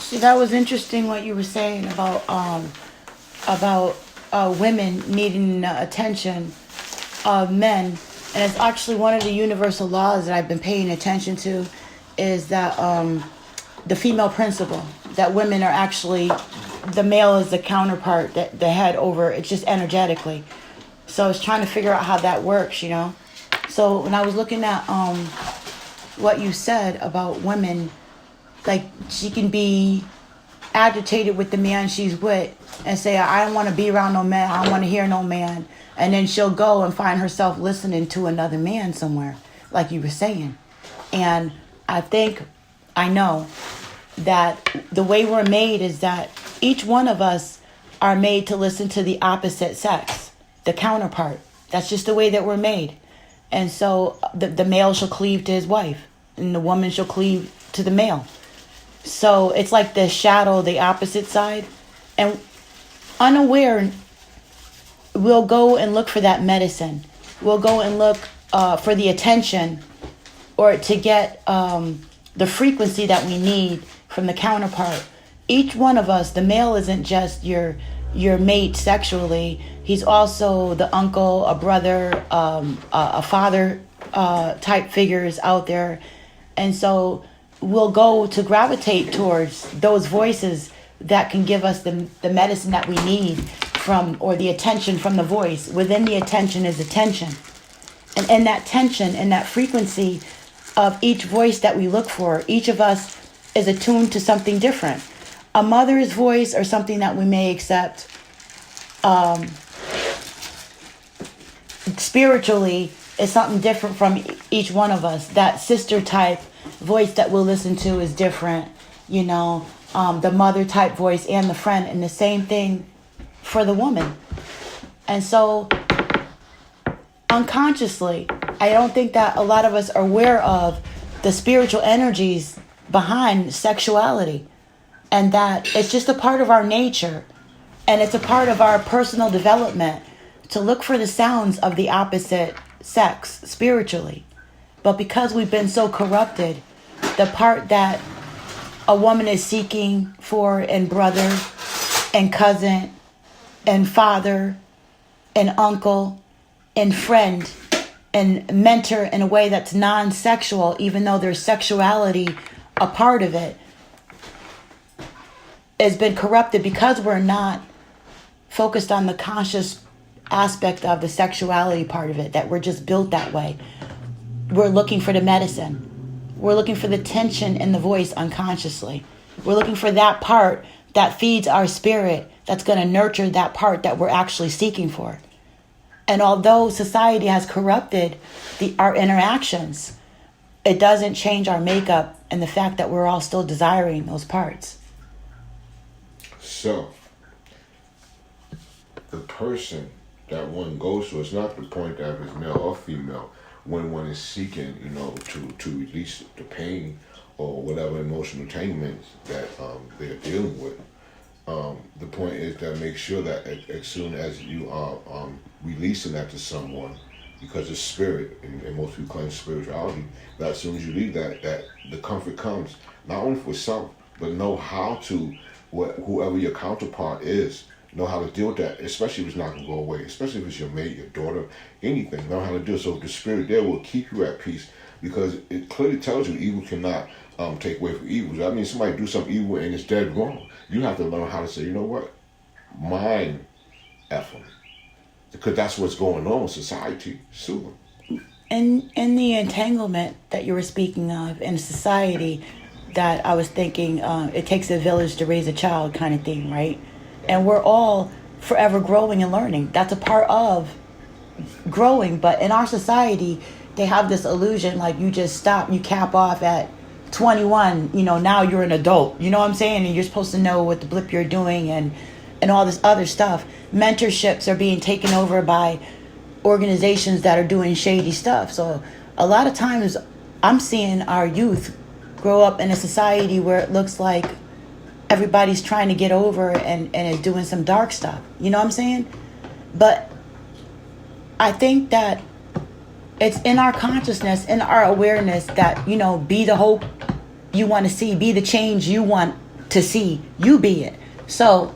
See, that was interesting what you were saying about women needing the attention of men, and it's actually one of the universal laws that I've been paying attention to, is that the female principle, that women are actually, the male is the counterpart, that the head over. It's just energetically. So I was trying to figure out how that works, you know. So when I was looking at what you said about women, like she can be agitated with the man she's with and say, I don't want to be around no man, I don't want to hear no man, and then she'll go and find herself listening to another man somewhere, like you were saying. And I know that the way we're made is that each one of us are made to listen to the opposite sex, the counterpart. That's just the way that we're made. And so the male shall cleave to his wife, and the woman shall cleave to the male. So it's like the shadow, the opposite side. And unaware, we'll go and look for that medicine. We'll go and look for the attention, or to get the frequency that we need from the counterpart. Each one of us, the male isn't just your mate sexually. He's also the uncle, a brother, a father type figures out there. And so we'll go to gravitate towards those voices that can give us the medicine that we need from, or the attention from the voice. Within the attention is attention. And in that tension, in that frequency of each voice that we look for, each of us is attuned to something different. A mother's voice, or something that we may accept spiritually, is something different from each one of us. That sister type voice that we'll listen to is different, you know, the mother type voice and the friend, and the same thing for the woman. And so unconsciously, I don't think that a lot of us are aware of the spiritual energies behind sexuality, and that it's just a part of our nature, and it's a part of our personal development to look for the sounds of the opposite sex spiritually. But because we've been so corrupted, the part that a woman is seeking for in brother and cousin and father and uncle and friend and mentor in a way that's non-sexual, even though there's sexuality a part of it, has been corrupted because we're not focused on the conscious aspect of the sexuality part of it, that we're just built that way. We're looking for the medicine. We're looking for the tension in the voice unconsciously. We're looking for that part that feeds our spirit, that's going to nurture that part that we're actually seeking for. And although society has corrupted our interactions, it doesn't change our makeup and the fact that we're all still desiring those parts. So, the person that one goes to, it's not the point that it's male or female, when one is seeking, you know, to release the pain or whatever emotional attainments that they're dealing with. The point is that make sure that as soon as you are releasing that to someone, because it's spirit, and most people claim spirituality, that as soon as you leave that the comfort comes, not only for self, but know how to, whoever your counterpart is, know how to deal with that, especially if it's not going to go away, especially if it's your mate, your daughter, anything, know how to do it. So the spirit there will keep you at peace, because it clearly tells you evil cannot take away from evil. I mean, somebody do something evil and it's dead wrong. You have to learn how to say, you know what, mine effort, because that's what's going on in society soon. In the entanglement that you were speaking of in society, that I was thinking, it takes a village to raise a child kind of thing, right? And we're all forever growing and learning. That's a part of growing. But in our society, they have this illusion like you just stop, you cap off at 21, you know, now you're an adult. You know what I'm saying? And you're supposed to know what the blip you're doing and all this other stuff. Mentorships are being taken over by organizations that are doing shady stuff. So a lot of times I'm seeing our youth grow up in a society where it looks like everybody's trying to get over and is doing some dark stuff. You know what I'm saying? But I think that it's in our consciousness, in our awareness that, you know, be the hope you want to see, be the change you want to see. You be it. So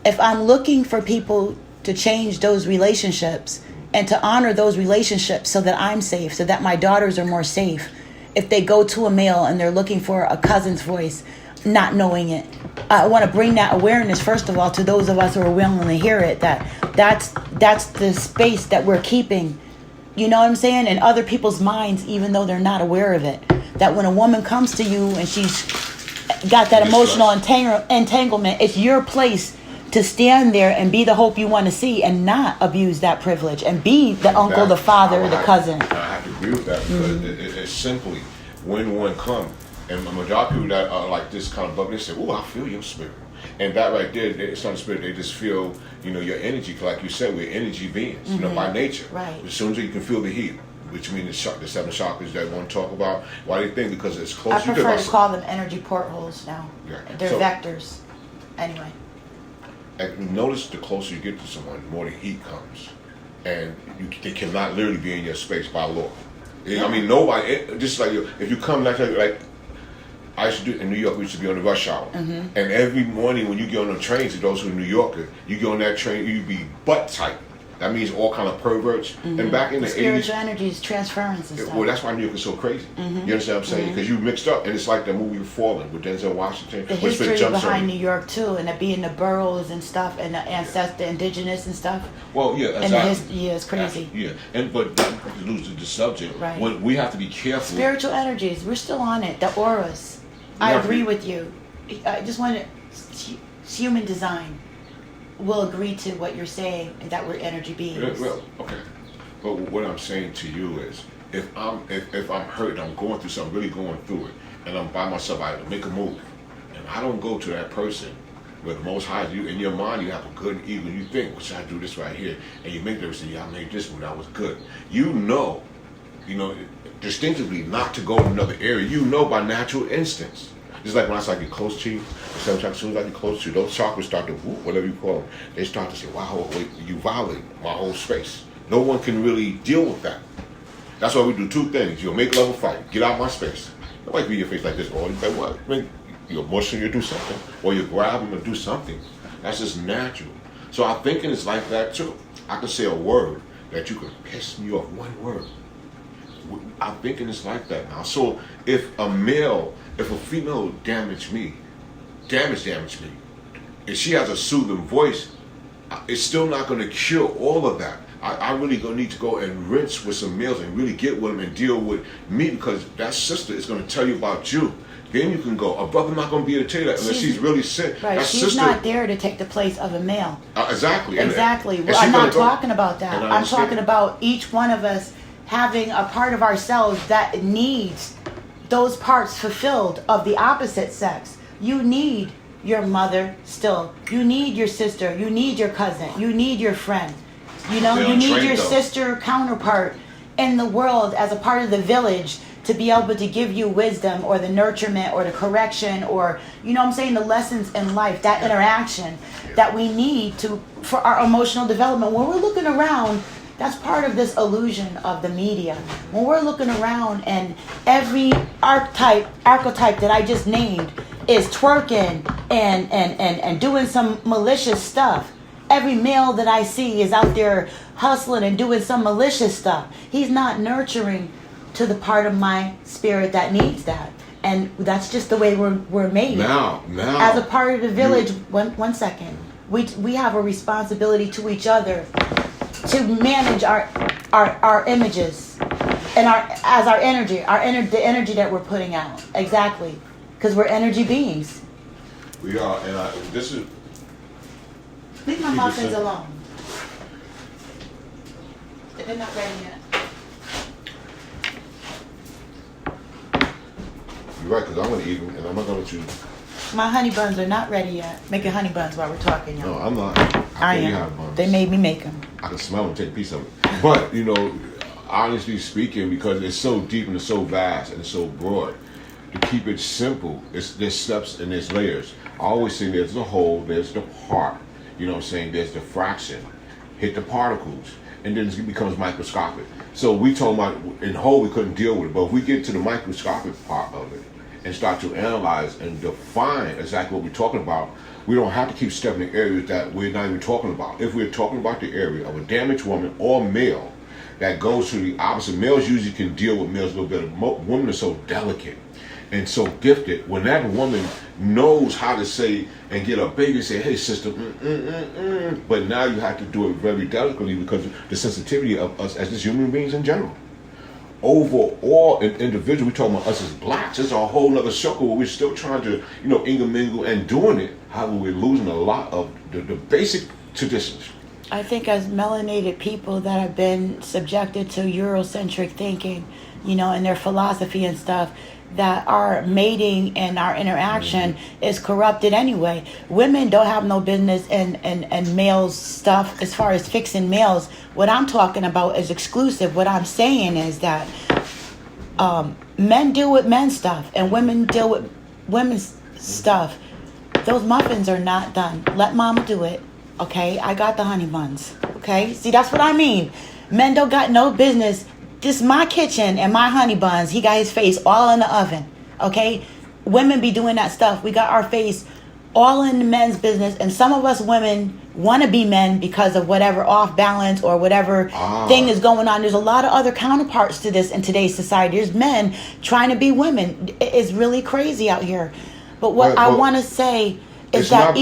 if I'm looking for people to change those relationships and to honor those relationships so that I'm safe, so that my daughters are more safe, if they go to a male and they're looking for a cousin's voice, not knowing it, I want to bring that awareness, first of all, to those of us who are willing to hear it, that's the space that we're keeping, you know what I'm saying, in other people's minds, even though they're not aware of it. That when a woman comes to you and she's got that emotional entanglement, it's your place to stand there and be the hope you want to see and not abuse that privilege and be the uncle, the father, the cousin. I have to agree with that because it's simply when one comes, and a majority of people that are like this kind of bubbly, they say, "Oh, I feel your spirit," and that right there, it's not a spirit. They just feel, your energy. Like you said, we're energy beings, by nature. Right. As soon as you can feel the heat, which means the seven chakras that I want to talk about. Why do you think? Because it's close. I prefer to call them energy portholes now. Yeah. They're vectors. Anyway. And notice the closer you get to someone, the more the heat comes, and they cannot literally be in your space by law. I mean, nobody. Just like if you come like I used to do in New York, we used to be on the rush hour, and every morning when you get on the trains, those who are New Yorker, you get on that train, you be butt tight. That means all kind of perverts. And back in the 80s, spiritual energies, transference and stuff. Well, that's why New York is so crazy. You understand what I'm saying? Because you mixed up, and it's like the movie Fallen with Denzel Washington. The history behind New York too, and it being the boroughs and stuff, and the ancestors, the indigenous and stuff. Well, yeah, exactly. And it's crazy. But to lose the subject, right. We have to be careful. Spiritual energies, we're still on it. The auras. I agree with you. I just want to, human design will agree to what you're saying, and that we're energy beings. Well, okay. But what I'm saying to you is, if I'm hurt, I'm going through something, really going through it, and I'm by myself, I have to make a move, and I don't go to that person where the Most High, you in your mind, you have a good and evil, you think, well, should I do this right here? And you make the decision, yeah, I made this one, that was good. You know, distinctively not to go in another area. You know by natural instincts. Just like when I start to get close to you, sometimes as soon as I get close to you, those chakras start to whoop, whatever you call them. They start to say, wow, wait, you violate my whole space. No one can really deal with that. That's why we do two things. You'll make love or fight. Get out my space. Nobody be your face like this all. You say, what? I mean, you emotion, you do something. Or you grab them and do something. That's just natural. So I'm thinking it's like that too. I can say a word that you can piss me off, one word. I'm thinking it's like that now. So if a female damage me, if she has a soothing voice, it's still not going to cure all of that. I really gonna need to go and rinse with some males and really get with them and deal with me, because that sister is going to tell you about you. Then you can go. A brother not going to be able to tell you that unless she's really sick. Right, that she's sister, not there to take the place of a male. Exactly. Exactly. Well, I'm not talking about that. I'm talking about each one of us having a part of ourselves that needs those parts fulfilled of the opposite sex. You need your mother still. You need your sister. You need your cousin. You need your friend. You need your sister counterpart in the world as a part of the village to be able to give you wisdom or the nurturement or the correction or, the lessons in life, that interaction that we need for our emotional development. When we're looking around, that's part of this illusion of the media. When we're looking around and every archetype that I just named is twerking and doing some malicious stuff. Every male that I see is out there hustling and doing some malicious stuff. He's not nurturing to the part of my spirit that needs that. And that's just the way we're made. Now. As a part of the village, one second. We have a responsibility to each other to manage our images and our energy, the energy that we're putting out. Exactly. Because we're energy beings. We are, and this is... Leave my muffins alone. They're not ready yet. You're right, because I'm going to eat them, and I'm not going to... My honey buns are not ready yet. Making honey buns while we're talking, y'all. No, I'm not. I am. They made me make them. I can smell them, take a piece of it. But, honestly speaking, because it's so deep and it's so vast and it's so broad, to keep it simple, there's steps and there's layers. I always say there's the whole, there's the part. You know what I'm saying? There's the fraction. Hit the particles. And then it becomes microscopic. So we told about in whole we couldn't deal with it. But if we get to the microscopic part of it, and start to analyze and define exactly what we're talking about, we don't have to keep stepping in areas that we're not even talking about. If we're talking about the area of a damaged woman or male that goes to the opposite, males usually can deal with males a little better. Women are so delicate and so gifted. When that woman knows how to say and get a baby, say, "Hey, sister," but now you have to do it very delicately because of the sensitivity of us as just human beings in general. Overall, an individual, we're talking about us as blacks. It's a whole other circle where we're still trying to, intermingle and doing it. However, we're losing a lot of the basic traditions. I think as melanated people that have been subjected to Eurocentric thinking, and their philosophy and stuff, that our mating and our interaction is corrupted anyway. Women don't have no business in males' stuff as far as fixing males. What I'm talking about is exclusive. What I'm saying is that men deal with men's stuff and women deal with women's stuff. Those muffins are not done. Let mama do it. Okay? I got the honey buns. Okay? See, that's what I mean. Men don't got no business. This is my kitchen and my honey buns. He got his face all in the oven. Okay? Women be doing that stuff. We got our face all in the men's business. And some of us women want to be men because of whatever off balance or whatever thing is going on. There's a lot of other counterparts to this in today's society. There's men trying to be women. It's really crazy out here. But what I want to say is that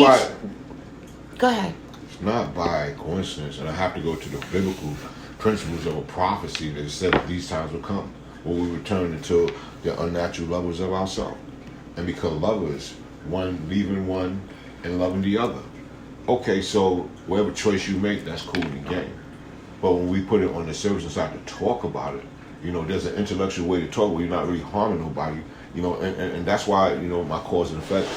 go ahead. It's not by coincidence, and I have to go to the biblical principles of a prophecy that said that these times will come, when we return into the unnatural lovers of ourselves and become lovers, one leaving one and loving the other. Okay, so whatever choice you make, that's cool in the game. But when we put it on the surface and start to talk about it, there's an intellectual way to talk where you're not really harming nobody, and that's why, my cause and effect,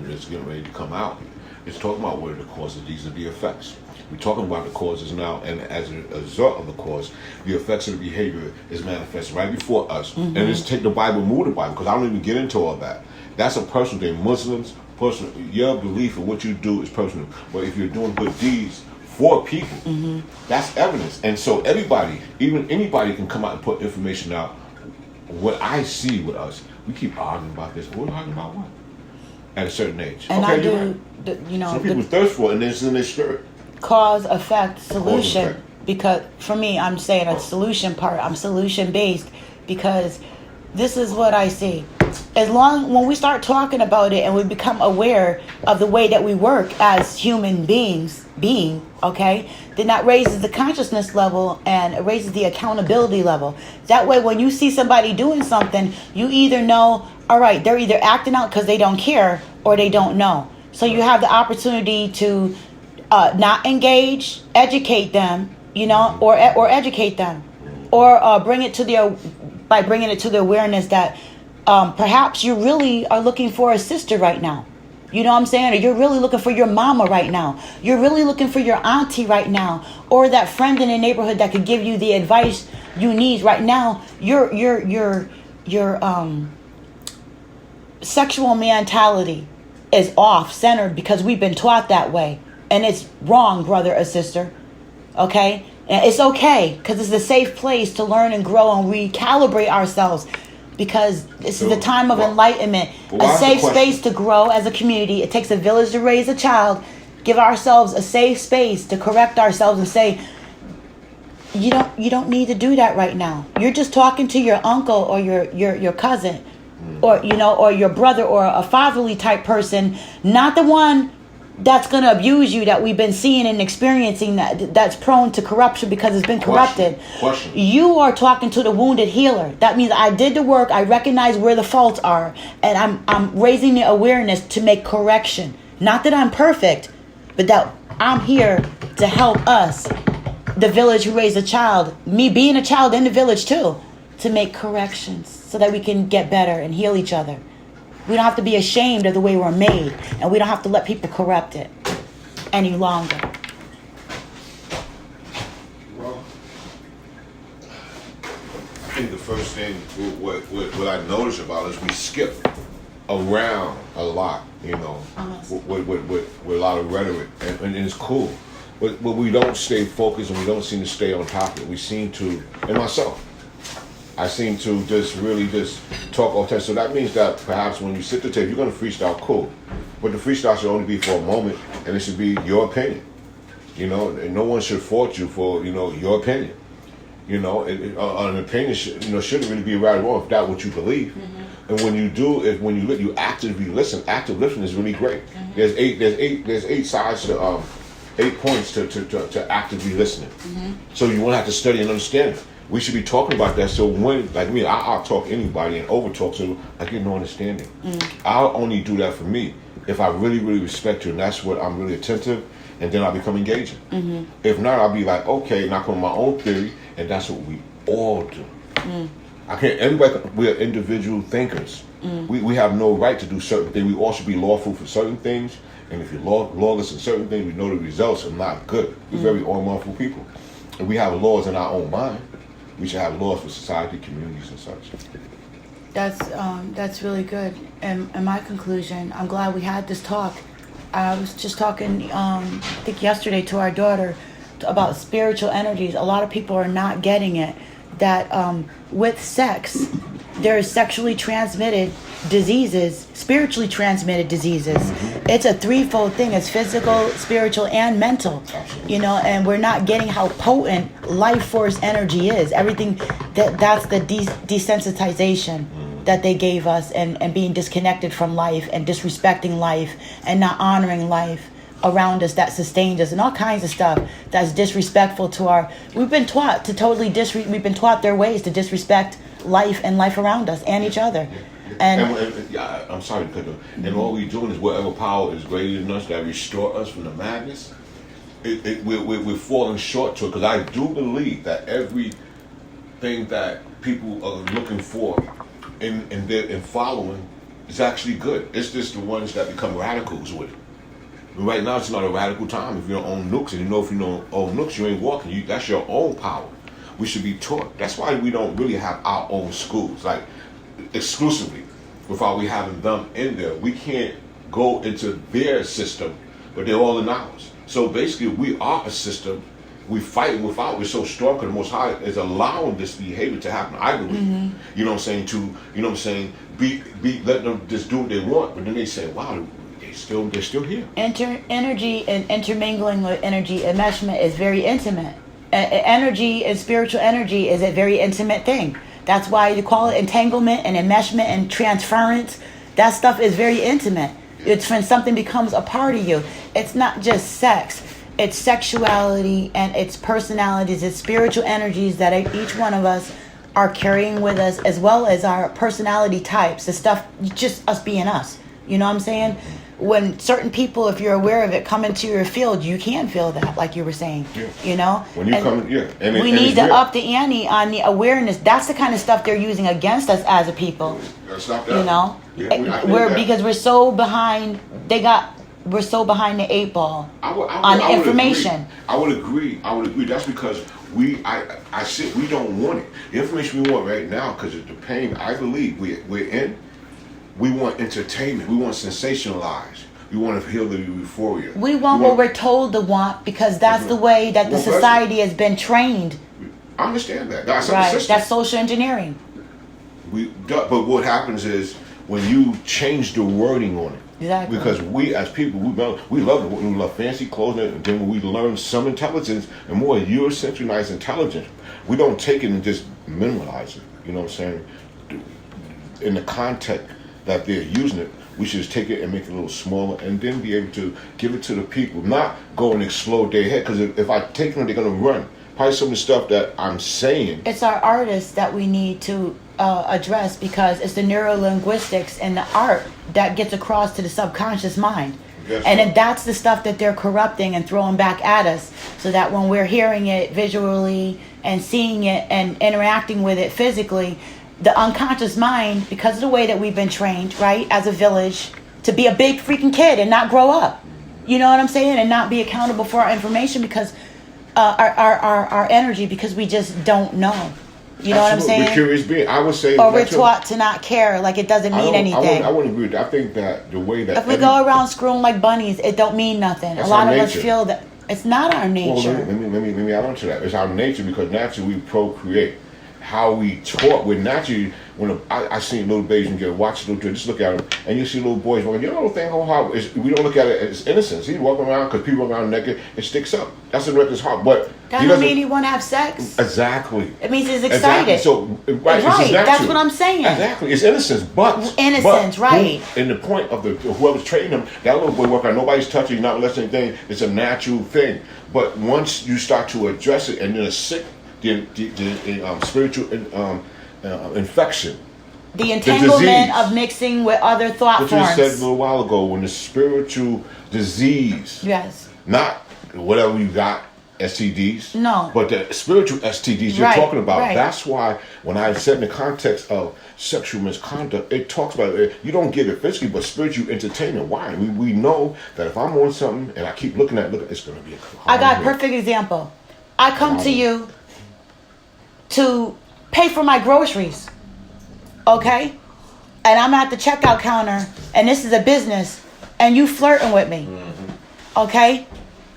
is getting ready to come out. It's talking about what are the causes, these are the effects. We're talking about the causes now, and as a result of the cause, the effects of the behavior is manifest right before us. And just take the Bible, move the Bible, because I don't even get into all that. That's a personal thing. Muslims, personal, your belief in what you do is personal. But if you're doing good deeds for people, that's evidence. And so everybody, even anybody, can come out and put information out. What I see with us, we keep arguing about this. We're arguing about what? At a certain age. And okay, I do, right. Some people thirst for it, and it's in their spirit. Cause, effect, solution. Cause, effect. Because for me, I'm saying a solution part. I'm solution based because this is what I see. When we start talking about it and we become aware of the way that we work as human beings, okay, then that raises the consciousness level and it raises the accountability level. That way, when you see somebody doing something, you either know, all right, they're either acting out because they don't care or they don't know. So you have the opportunity to not engage, educate them, or educate them, or bring it to the awareness that perhaps you really are looking for a sister right now. You know what I'm saying? Or you're really looking for your mama right now. You're really looking for your auntie right now, or that friend in the neighborhood that could give you the advice you need right now. Your sexual mentality is off centered because we've been taught that way. And it's wrong, brother or sister. Okay? And it's okay because it's a safe place to learn and grow and recalibrate ourselves because this is the time of enlightenment. A safe space to grow as a community. It takes a village to raise a child. Give ourselves a safe space to correct ourselves and say, you don't need to do that right now. You're just talking to your uncle or your cousin or or your brother or a fatherly type person, not the one that's going to abuse you that we've been seeing and experiencing that's prone to corruption because it's been corrupted. Question. You are talking to the wounded healer. That means I did the work. I recognize where the faults are. And I'm raising the awareness to make correction. Not that I'm perfect, but that I'm here to help us, the village who raised a child, me being a child in the village too, to make corrections so that we can get better and heal each other. We don't have to be ashamed of the way we're made, and we don't have to let people corrupt it any longer. Well, I think the first thing what I notice about us, we skip around a lot, with a lot of rhetoric, and it's cool. But we don't stay focused, and we don't seem to stay on topic. We seem to, and myself, I seem to just really just talk all the time. So that means that perhaps when you sit the tape, you're going to freestyle, cool. But the freestyle should only be for a moment, and it should be your opinion. You know, and no one should fault you for, you know, your opinion. You know, an opinion shouldn't really be right or wrong if that's what you believe. Mm-hmm. And when you do, when you actively listen, active listening is really great. Mm-hmm. There's eight sides to 8 points to actively listening. Mm-hmm. So you won't have to study and understand it. We should be talking about that. So when, like me, I'll talk anybody and over talk, so I get no understanding. Mm-hmm. I'll only do that for me if I really, really respect you, and that's what I'm really attentive. And then I'll become engaging. Mm-hmm. If not, I'll be like, okay, and I come with my own theory, and that's what we all do. Mm. I can't. Everybody, we are individual thinkers. Mm. We have no right to do certain things. We all should be lawful for certain things, and if you're lawless in certain things, we know the results are not good. We're very unlawful people, and we have laws in our own mind. We should have laws for society, communities, and such. That's really good. And my conclusion, I'm glad we had this talk. I was just talking, I think yesterday, to our daughter about spiritual energies. A lot of people are not getting it. That with sex, there is sexually transmitted diseases, spiritually transmitted diseases. It's a threefold thing. It's physical, spiritual, and mental. You know, and we're not getting how potent life force energy is. Everything that's the desensitization that they gave us, and being disconnected from life and disrespecting life and not honoring life around us that sustained us, and all kinds of stuff that's disrespectful to our. We've been taught to totally we've been taught their ways to disrespect life and life around us and each other. And I'm sorry to cut you. And all we're doing is whatever power is greater than us that restore us from the madness. We're falling short to it, because I do believe that everything that people are looking for in following is actually good. It's just the ones that become radicals with it. But right now, it's not a radical time. If you don't own nooks, and if you don't own nooks, you ain't walking. That's your own power. We should be taught. That's why we don't really have our own schools, like exclusively. Without we having them in there, we can't go into their system, but they're all in ours. So basically, we are a system. We fight without. We're so strong because the Most High is allowing this behavior to happen. I believe. Mm-hmm. You know what I'm saying? Let them just do what they want. But then they say, wow, they're still here. Energy and intermingling with energy enmeshment is very intimate. Energy and spiritual energy is a very intimate thing. That's why you call it entanglement and enmeshment and transference. That stuff is very intimate. It's when something becomes a part of you. It's not just sex. It's sexuality, and it's personalities. It's spiritual energies that each one of us are carrying with us, as well as our personality types. The stuff, just us being us. You know what I'm saying? When certain people, if you're aware of it, come into your field, you can feel that, like you were saying. Yeah. You know? When you come, yeah. We need to up the ante on the awareness. That's the kind of stuff they're using against us as a people. Stop that. You know? Yeah, because we're so behind. We're so behind the 8 ball on information. I would agree. That's because we don't want it. The information we want right now, because of the pain, I believe we're in. We want entertainment. We want sensationalized. We want to heal the euphoria. We want what we're told to want, because that's the way that the society has been trained. I understand that. That's right. That's social engineering. But what happens is when you change the wording on it. Exactly. Because we as people, we love fancy clothes, and then when we learn some intelligence and more Eurocentralized intelligence, we don't take it and just minimalize it. You know what I'm saying? In the context that they're using it, we should just take it and make it a little smaller, and then be able to give it to the people, not go and explode their head. Because if I take them, they're gonna run. Probably some of the stuff that I'm saying. It's our artists that we need to address, because it's the neurolinguistics and the art that gets across to the subconscious mind. And then that's the stuff that they're corrupting and throwing back at us, so that when we're hearing it visually and seeing it and interacting with it physically, the unconscious mind, because of the way that we've been trained, right, as a village, to be a big freaking kid and not grow up. You know what I'm saying? And not be accountable for our information, because our energy, because we just don't know. You know what I'm saying? We're curious being. I would say, or we're taught to not care, like it doesn't mean anything. I wouldn't agree with that. I think that the way that if we go around screwing like bunnies, it don't mean nothing. A lot of us feel that it's not our nature. Well, let me add on to that. It's our nature, because naturally we procreate. how we taught. We're naturally, when I seen little babies and get watch little kids, just look at them, and you see little boys walking. You know the thing, how we don't look at it as innocence. He's walking around because people walk around naked, it sticks up. That's the record's heart. But that don't mean he want to have sex. Exactly. It means he's excited. Exactly. So right, that's what I'm saying. Exactly, it's innocence, right? And the point of whoever's training him, that little boy walking around, nobody's touching, he's not molesting anything. It's a natural thing. But once you start to address it, and then a sick, the spiritual infection, the entanglement of mixing with other thought forms. What you said a little while ago, when the spiritual disease, yes, not whatever you got, STDs, no, but the spiritual STDs you're talking about. Right. That's why when I said in the context of sexual misconduct, it talks about it. You don't get it physically, but spiritual entertainment. Why? We know that if I'm on something and I keep looking at it, it's going to be a I got a perfect example. I come to you to pay for my groceries, okay? And I'm at the checkout counter, and this is a business, and you flirting with me, okay?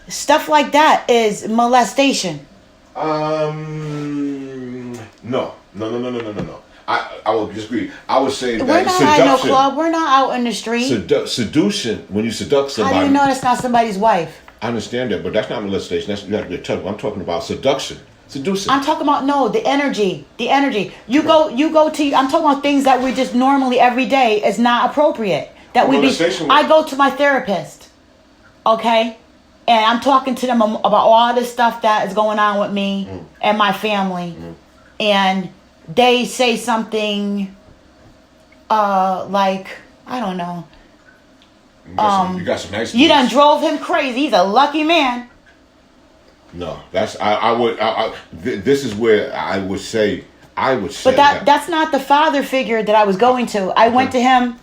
Stuff like that is molestation. No. I would disagree. I would say that we're not seduction. At no club. We're not out in the street. Seduction. When you seduce somebody. How do you know that's not somebody's wife? I understand that, but that's not molestation. That's you have to be tough. I'm talking about seduction. Seducing. I'm talking about the energy. You go to. I'm talking about things that we just normally every day is not appropriate. That we be. I go to my therapist, okay, and I'm talking to them about all this stuff that is going on with me and my family, and they say something like, I don't know. You got some nice. You done drove him crazy. He's a lucky man. No, that's this is where I would say. But that's not the father figure that I was going to. I went to him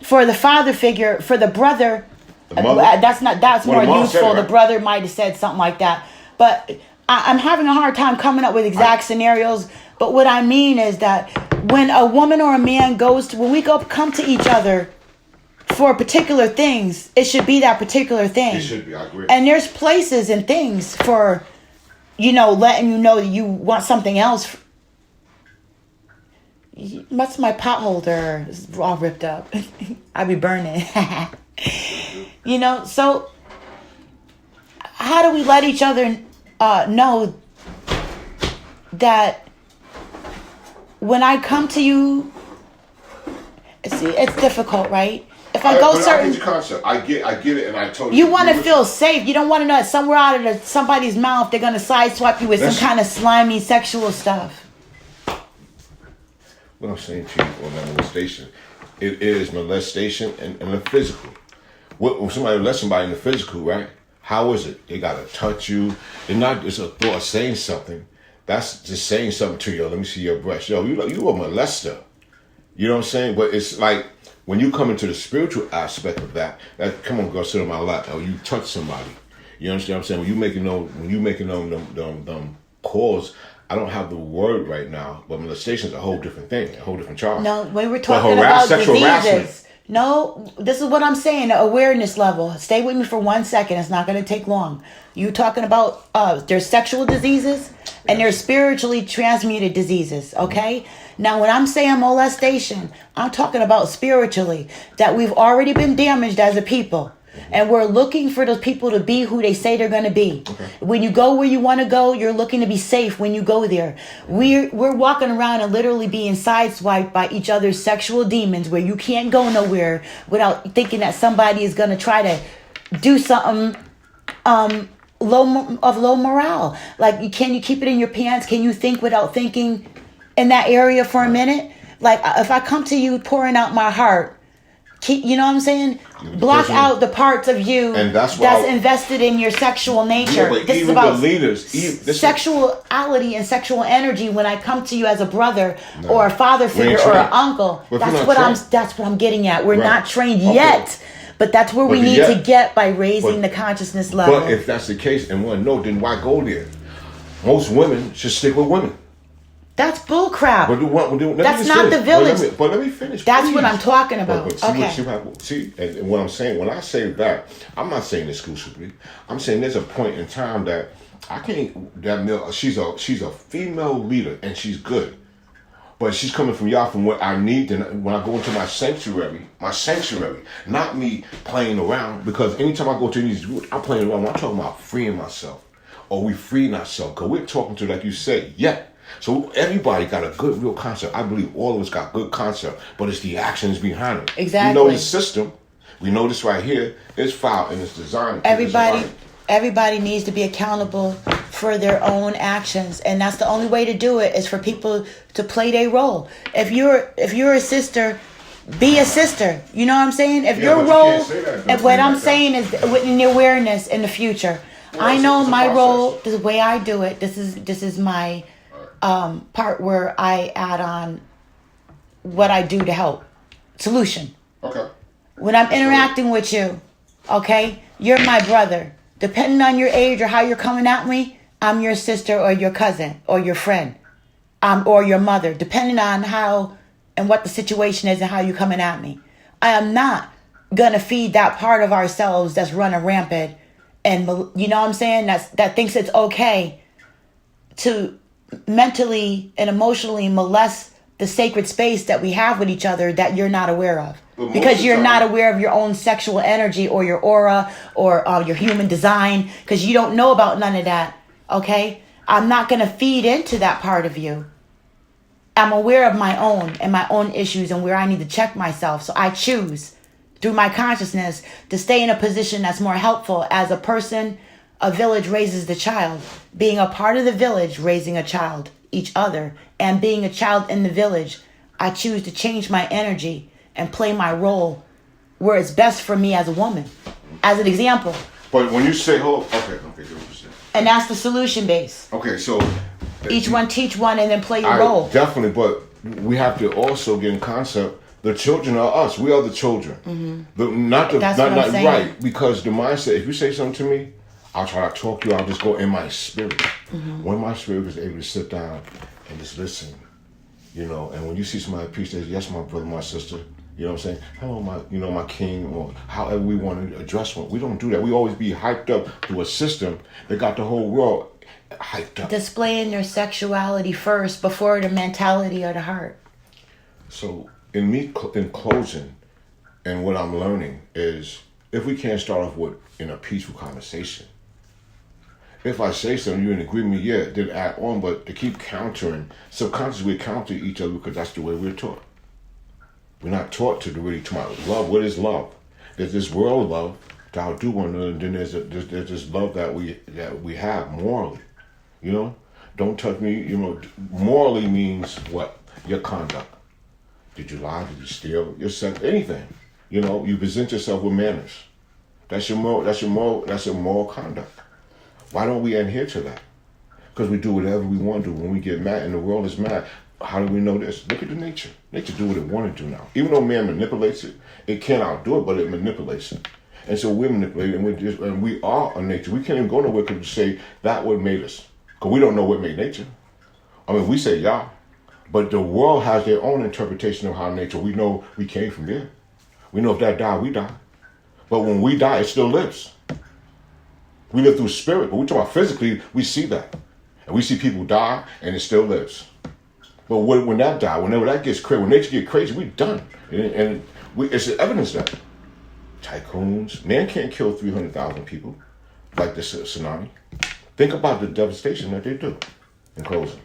for the father figure, for the brother. That's more useful. The brother might have said something like that. But I'm having a hard time coming up with exact scenarios. But what I mean is that when a woman or a man when we come to each other for particular things, it should be that particular thing. It should be, I agree. And there's places and things for, letting you know that you want something else. What's my pot holder? It's all ripped up. I be burning. So how do we let each other know that when I come to you, it's difficult, right? If I go certain, I get your concept. I get it, and I totally. You want to feel safe. You don't want to know that somewhere out of somebody's mouth they're gonna sideswipe you with some kind of slimy sexual stuff. What I'm saying to you on that molestation, it is molestation and the physical. When somebody molests somebody in the physical, right? How is it? They gotta touch you. It's not just a thought of saying something. That's just saying something to you. Let me see your breast. Yo, you a molester. You know what I'm saying? But it's like. When you come into the spiritual aspect of that, come on, girl, sit on my lap. Or you touch somebody. You understand what I'm saying? When you making them calls, I don't have the word right now, but molestation is a whole different thing, a whole different charge. No, when we're talking about sexual diseases. Harassment. No, this is what I'm saying, the awareness level. Stay with me for 1 second. It's not going to take long. You talking about there's sexual diseases and there's spiritually transmuted diseases, okay? Now, when I'm saying molestation, I'm talking about spiritually, that we've already been damaged as a people. And we're looking for those people to be who they say they're going to be. Okay. When you go where you want to go, you're looking to be safe when you go there. We're walking around and literally being sideswiped by each other's sexual demons where you can't go nowhere without thinking that somebody is going to try to do something low morale. Like, can you keep it in your pants? Can you think without thinking in that area for a minute? Like, if I come to you pouring out my heart, you know what I'm saying? Block out the parts of you and that's invested in your sexual nature. Yeah, this is about the leaders. Sexuality and sexual energy. When I come to you as a brother or a father figure or an uncle, that's what I'm getting at. We're not trained yet, but that's where we need to get by raising the consciousness level. But if that's the case and want to know, then why go there? Most women should stick with women. That's bullcrap. That's not finish. the village. But let me finish. That's what I'm talking about. See, and what I'm saying, when I say that, I'm not saying exclusively. I'm saying there's a point in time that I can't. She's a female leader, and she's good. But she's coming from y'all from what I need. And when I go into my sanctuary, not me playing around. Because anytime I go to these, I'm playing around. I'm talking about freeing myself, or we freeing ourselves. Because we're talking to, like you said, So everybody got a good, real concept. I believe all of us got good concept, but it's the actions behind it. Exactly. We know the system. We know this right here. It's filed and it's designed. Everybody needs to be accountable for their own actions, and that's the only way to do it is for people to play their role. If you're a sister, be a sister. You know what I'm saying? If your role, what I'm saying is in the awareness in the future. I know my role, the way I do it. This is my part where I add on what I do to help. Solution. Okay. When I'm interacting with you, okay, you're my brother. Depending on your age or how you're coming at me, I'm your sister or your cousin or your friend, or your mother, depending on how and what the situation is and how you're coming at me. I am not going to feed that part of ourselves that's running rampant and, you know what I'm saying, that thinks it's okay to mentally and emotionally molest the sacred space that we have with each other that you're not aware of. Because you're not aware of your own sexual energy or your aura or your human design, because you don't know about none of that, okay? I'm not going to feed into that part of you. I'm aware of my own and my own issues and where I need to check myself. So I choose through my consciousness to stay in a position that's more helpful as a person. A village raises the child. Being a part of the village, raising a child, each other, and being a child in the village, I choose to change my energy and play my role where it's best for me as a woman, as an example. But when you say, okay, and that's the solution base. Okay, so each one teach one and then play your role. Definitely, but we have to also get in concept. The children are us. We are the children. Mm-hmm. Not right. Because the mindset. If you say something to me, I'll try to talk to you. I'll just go in my spirit. Mm-hmm. When my spirit is able to sit down and just listen, you know. And when you see somebody peace, says, "Yes, my brother, my sister." You know what I'm saying? Hello, my king, or however we want to address one. We don't do that. We always be hyped up to a system that got the whole world hyped up. Displaying their sexuality first before the mentality or the heart. So in closing, and what I'm learning is, if we can't start off with in a peaceful conversation, if I say something, you're in agreement, then add on, but to keep countering, subconsciously we counter each other because that's the way we're taught. We're not taught to really talk about love. What is love? There's this world love to outdo one another, and then there's this love that we have morally. You know, don't touch me. You know, morally means what? Your conduct. Did you lie? Did you steal? Your sex? Anything. You know, you present yourself with manners. That's your moral conduct. Why don't we adhere to that? Because we do whatever we want to do when we get mad, and the world is mad. How do we know this? Look at the nature. Nature do what it want to do now. Even though man manipulates it, it can't outdo it, but it manipulates it. And so we're manipulating, and we are a nature. We can't even go nowhere to say that what made us, because we don't know what made nature. I mean, we say Yah, but the world has their own interpretation of how nature. We know we came from there. We know if that died, we die. But when we die, it still lives. We live through spirit, but we talk about physically. We see that, and we see people die, and it still lives. But when that dies, whenever that gets crazy, when nature gets crazy, we're done. And it's evidence that tycoons, man can't kill 300,000 people like this tsunami. Think about the devastation that they do. In closing,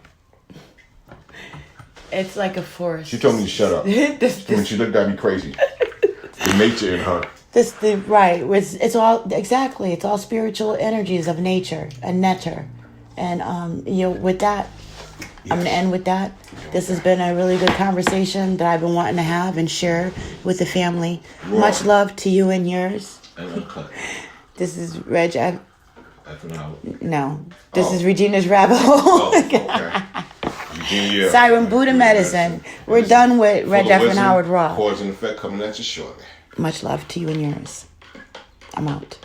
it's like a forest. She told me to shut up when she looked at me crazy. The nature in her. Right. It's all exactly. It's all spiritual energies of nature and netter, and with that. Yes. I'm going to end with that. This has been a really good conversation that I've been wanting to have and share with the family. Whoa. Much love to you and yours. This is Reg. No. This is Regina's Rabbit Hole. Okay. Siren Buddha Medicine. We're done with Red Jeff and Howard Raw. Cause and effect coming at you shortly. Much love to you and yours. I'm out.